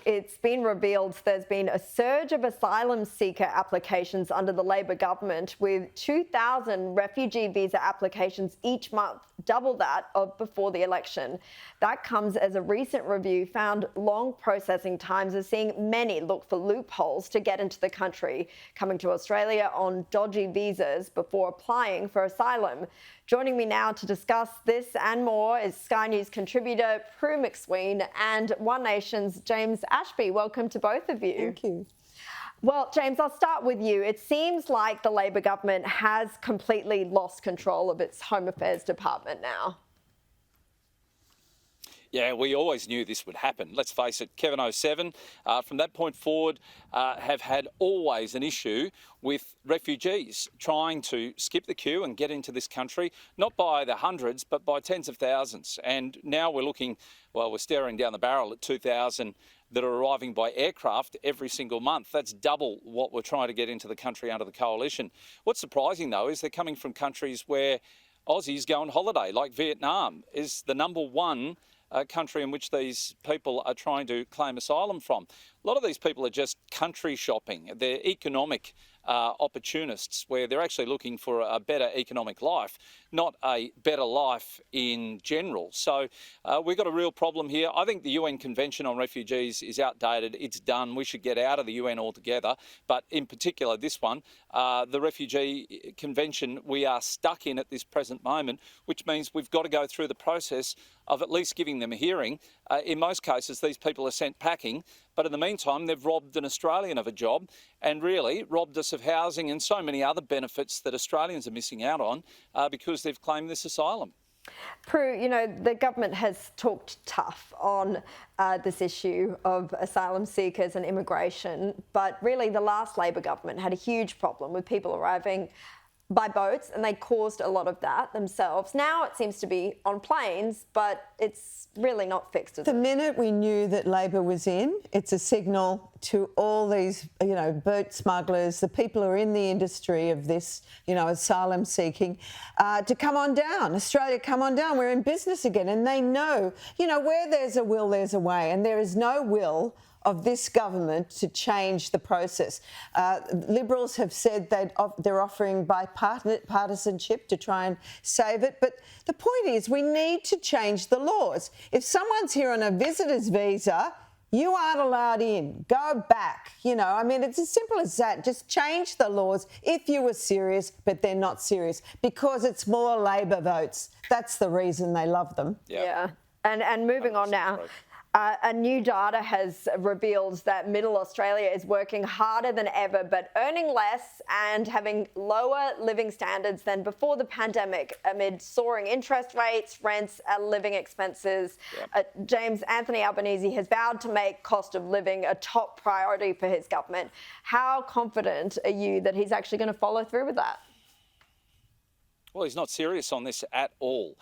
it's been revealed there's been a surge of asylum seeker applications under the Labor government, with 2,000 refugee visa applications each month, double that of before the election. That comes as a recent review found long processing times are seeing many look for loopholes to get into the country, coming to Australia on dodgy visas before applying for asylum. Joining me now to discuss this and more is Sky News contributor Prue McSween and One Nation's James Ashby. Welcome to both of you. Thank you. Well, James, I'll start with you. It seems like the Labor government has completely lost control of its Home Affairs department now. Yeah, we always knew this would happen. Let's face it, Kevin 07, from that point forward, have had always an issue with refugees trying to skip the queue and get into this country, not by the hundreds, but by tens of thousands. And now we're looking, well, we're staring down the barrel at 2,000 that are arriving by aircraft every single month. That's double what we're trying to get into the country under the coalition. What's surprising, though, is they're coming from countries where Aussies go on holiday, like Vietnam is the number one country in which these people are trying to claim asylum from. A lot of these people are just country shopping. They're economic opportunists, where they're actually looking for a better economic life, not a better life in general. So we've got a real problem here. I think the UN Convention on Refugees is outdated. It's done. We should get out of the UN altogether. But in particular, this one, the Refugee Convention, we are stuck in at this present moment, which means we've got to go through the process of at least giving them a hearing. In most cases, these people are sent packing, but in the meantime, they've robbed an Australian of a job and really robbed us of housing and so many other benefits that Australians are missing out on because they've claimed this asylum. Prue, you know, the government has talked tough on this issue of asylum seekers and immigration, but really the last Labor government had a huge problem with people arriving by boats, and they caused a lot of that themselves. Now it seems to be on planes, but it's really not fixed. The minute we knew that Labor was in, it's a signal to all these, boat smugglers, the people who are in the industry of this, asylum seeking, to come on down. Australia, come on down. We're in business again. And they know, where there's a will, there's a way. And there is no will of this government to change the process. Liberals have said they're offering bipartisanship to try and save it. But the point is, we need to change the laws. If someone's here on a visitor's visa, you aren't allowed in. Go back. It's as simple as that. Just change the laws if you were serious, but they're not serious because it's more Labor votes. That's the reason they love them. Yeah. And moving on now. A new data has revealed that Middle Australia is working harder than ever, but earning less and having lower living standards than before the pandemic amid soaring interest rates, rents, and living expenses. Yep. James, Anthony Albanese has vowed to make cost of living a top priority for his government. How confident are you that he's actually going to follow through with that? Well, he's not serious on this at all.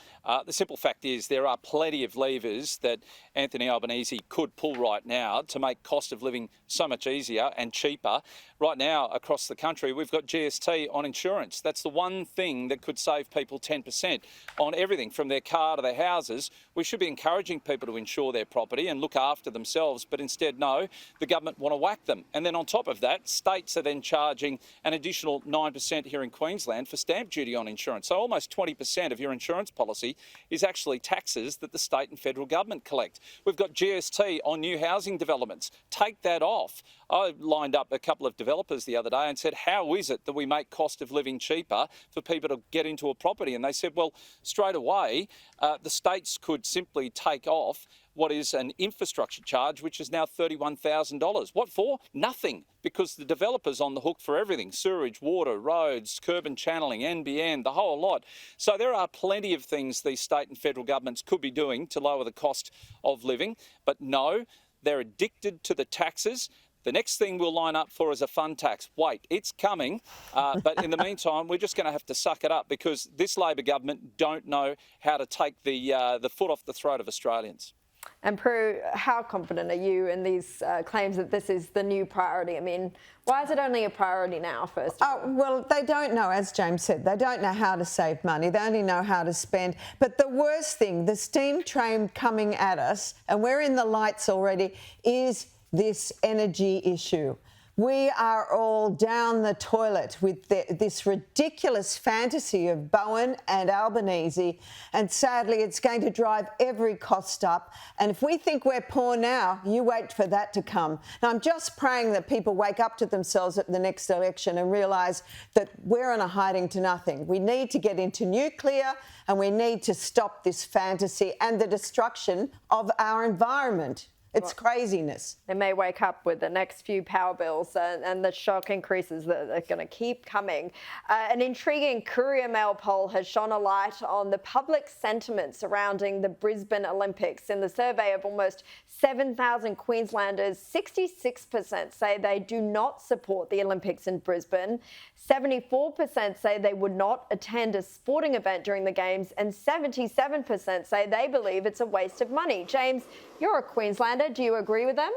The simple fact is there are plenty of levers that Anthony Albanese could pull right now to make cost of living so much easier and cheaper. Right now, across the country, we've got GST on insurance. That's the one thing that could save people 10% on everything from their car to their houses. We should be encouraging people to insure their property and look after themselves, but instead, no, the government want to whack them. And then on top of that, states are then charging an additional 9% here in Queensland for stamp duty on insurance. So almost 20% of your insurance policy is actually taxes that the state and federal government collect. We've got GST on new housing developments. Take that off. I lined up a couple of developers the other day and said, how is it that we make cost of living cheaper for people to get into a property? And they said, well, straight away, the states could simply take off what is an infrastructure charge, which is now $31,000. What for? Nothing, because the developer's on the hook for everything: sewerage, water, roads, curb and channeling, NBN, the whole lot. So there are plenty of things these state and federal governments could be doing to lower the cost of living. But no, they're addicted to the taxes. The next thing we'll line up for is a fun tax. Wait, it's coming. But in the meantime, we're just going to have to suck it up because this Labor government don't know how to take the foot off the throat of Australians. And Prue, how confident are you in these claims that this is the new priority? I mean, why is it only a priority now, first of all? Well, they don't know, as James said, they don't know how to save money. They only know how to spend. But the worst thing, the steam train coming at us, and we're in the lights already, is this energy issue. We are all down the toilet with this ridiculous fantasy of Bowen and Albanese, and sadly it's going to drive every cost up. And if we think we're poor now, you wait for that to come. Now, I'm just praying that people wake up to themselves at the next election and realise that we're in a hiding to nothing. We need to get into nuclear, and we need to stop this fantasy and the destruction of our environment. It's craziness. They may wake up with the next few power bills and the shock increases that are going to keep coming. An intriguing Courier Mail poll has shone a light on the public sentiment surrounding the Brisbane Olympics. In the survey of almost 7,000 Queenslanders, 66% say they do not support the Olympics in Brisbane. 74% say they would not attend a sporting event during the Games, and 77% say they believe it's a waste of money. James, you're a Queenslander. Do you agree with them?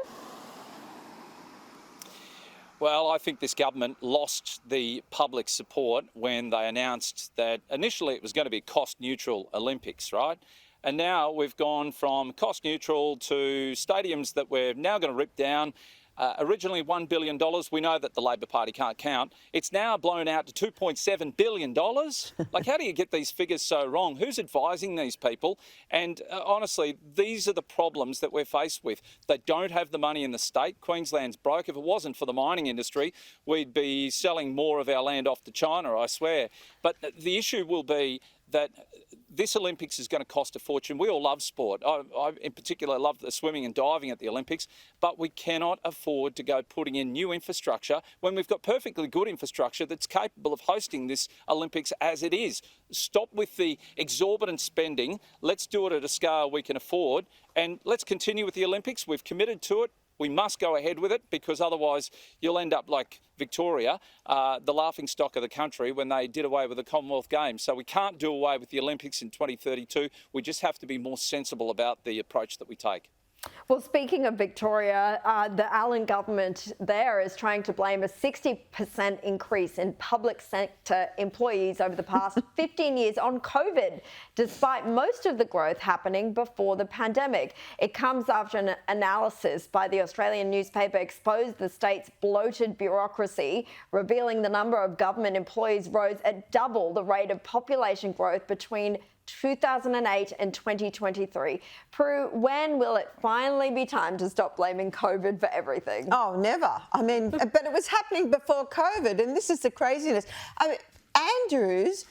Well, I think this government lost the public support when they announced that initially it was going to be cost-neutral Olympics, right? And now we've gone from cost-neutral to stadiums that we're now going to rip down. Originally $1 billion. We know that the Labor Party can't count. It's now blown out to $2.7 billion. Like, how do you get these figures so wrong? Who's advising these people? And honestly, these are the problems that we're faced with. They don't have the money in the state. Queensland's broke. If it wasn't for the mining industry, we'd be selling more of our land off to China, I swear. But the issue will be that this Olympics is going to cost a fortune. We all love sport. I in particular love the swimming and diving at the Olympics, but we cannot afford to go putting in new infrastructure when we've got perfectly good infrastructure that's capable of hosting this Olympics as it is. Stop with the exorbitant spending. Let's do it at a scale we can afford, and let's continue with the Olympics. We've committed to it. We must go ahead with it, because otherwise you'll end up like Victoria, the laughing stock of the country, when they did away with the Commonwealth Games. So we can't do away with the Olympics in 2032. We just have to be more sensible about the approach that we take. Well, speaking of Victoria, the Allen government there is trying to blame a 60% increase in public sector employees over the past 15 years on COVID, despite most of the growth happening before the pandemic. It comes after an analysis by the Australian newspaper exposed the state's bloated bureaucracy, revealing the number of government employees rose at double the rate of population growth between 2008 and 2023. Prue, when will it finally be time to stop blaming COVID for everything? Oh, never. I mean, but it was happening before COVID, and this is the craziness. I mean, Andrews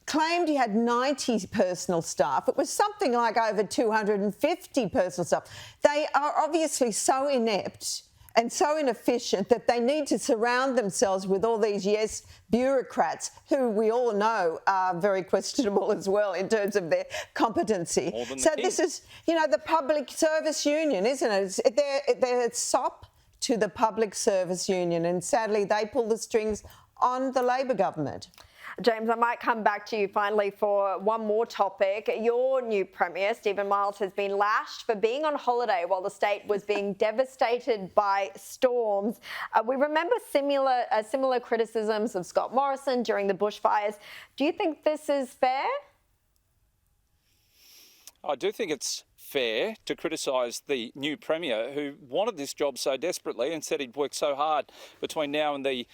claimed he had 90 personal staff. It was something like over 250 personal staff. They are obviously so inept and so inefficient that they need to surround themselves with all these bureaucrats who we all know are very questionable as well in terms of their competency. So this is, the Public Service Union, isn't it? They're sop to the Public Service Union, and sadly they pull the strings on the Labor government. James, I might come back to you finally for one more topic. Your new Premier, Stephen Miles, has been lashed for being on holiday while the state was being devastated by storms. We remember similar criticisms of Scott Morrison during the bushfires. Do you think this is fair? I do think it's fair to criticise the new Premier, who wanted this job so desperately and said he'd worked so hard between now and the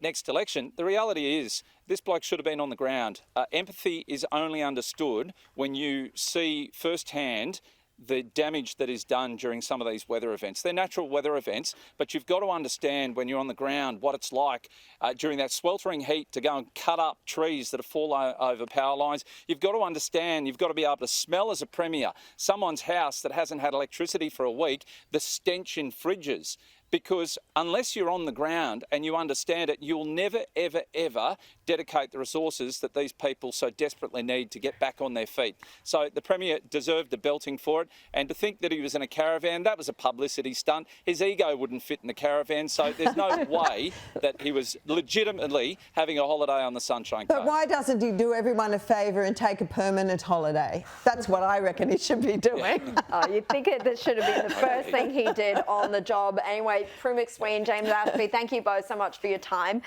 next election. The reality is this bloke should have been on the ground. Empathy is only understood when you see firsthand the damage that is done during some of these weather events. They're natural weather events, but you've got to understand when you're on the ground what it's like during that sweltering heat to go and cut up trees that have fallen over power lines. You've got to understand, you've got to be able to smell as a Premier someone's house that hasn't had electricity for a week, the stench in fridges. Because unless you're on the ground and you understand it, you'll never, ever, ever dedicate the resources that these people so desperately need to get back on their feet. So the Premier deserved a belting for it. And to think that he was in a caravan, that was a publicity stunt. His ego wouldn't fit in the caravan. So there's no way that he was legitimately having a holiday on the Sunshine Coast. But why doesn't he do everyone a favour and take a permanent holiday? That's what I reckon he should be doing. Oh, you'd think this should have been the first thing he did on the job. Anyway, Prue McSween, James Ashby, thank you both so much for your time.